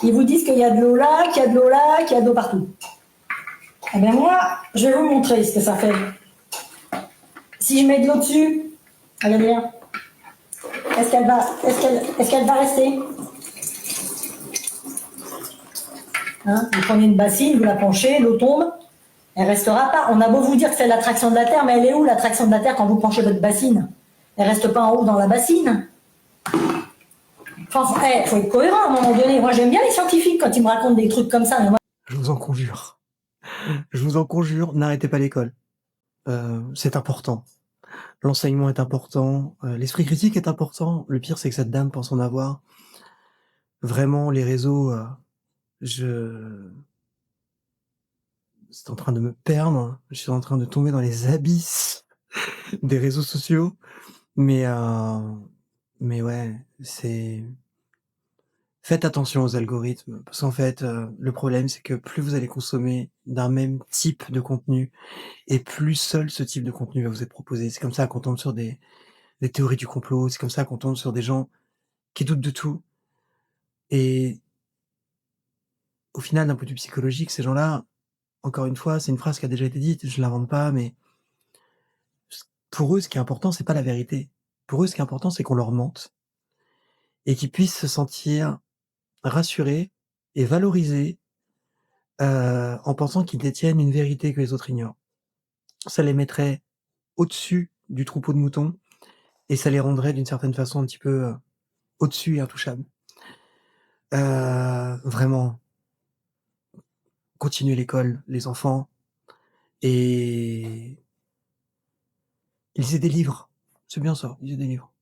Ils vous disent qu'il y a de l'eau là, qu'il y a de l'eau là, qu'il y a de l'eau partout. Eh bien moi, je vais vous montrer ce que ça fait. Si je mets de l'eau dessus, regardez bien. Est-ce qu'elle va rester? Hein, vous prenez une bassine, vous la penchez, l'eau tombe, elle restera pas. On a beau vous dire que c'est l'attraction de la Terre, mais elle est où l'attraction de la Terre quand vous penchez votre bassine? Elle reste pas en haut dans la bassine. Enfin, faut être cohérent à un moment donné. Moi, j'aime bien les scientifiques quand ils me racontent des trucs comme ça. Mais moi... Je vous en conjure, n'arrêtez pas l'école. C'est important. L'enseignement est important, l'esprit critique est important. Le pire, c'est que cette dame pense en avoir. Vraiment, les réseaux, c'est en train de me perdre. Je suis en train de tomber dans les abysses des réseaux sociaux. Mais ouais, faites attention aux algorithmes, parce qu'en fait, le problème, c'est que plus vous allez consommer d'un même type de contenu, et plus seul ce type de contenu va vous être proposé. C'est comme ça qu'on tombe sur des théories du complot, c'est comme ça qu'on tombe sur des gens qui doutent de tout. Et au final, d'un point de vue psychologique, ces gens-là, encore une fois, c'est une phrase qui a déjà été dite, je l'invente pas, mais pour eux, ce qui est important, c'est pas la vérité. Pour eux, ce qui est important, c'est qu'on leur mente et qu'ils puissent se sentir rassurés et valorisés, en pensant qu'ils détiennent une vérité que les autres ignorent. Ça les mettrait au-dessus du troupeau de moutons et ça les rendrait d'une certaine façon un petit peu, au-dessus et intouchables. Vraiment, continuez l'école, les enfants, et lisez des livres. C'est bien ça, lisez des livres.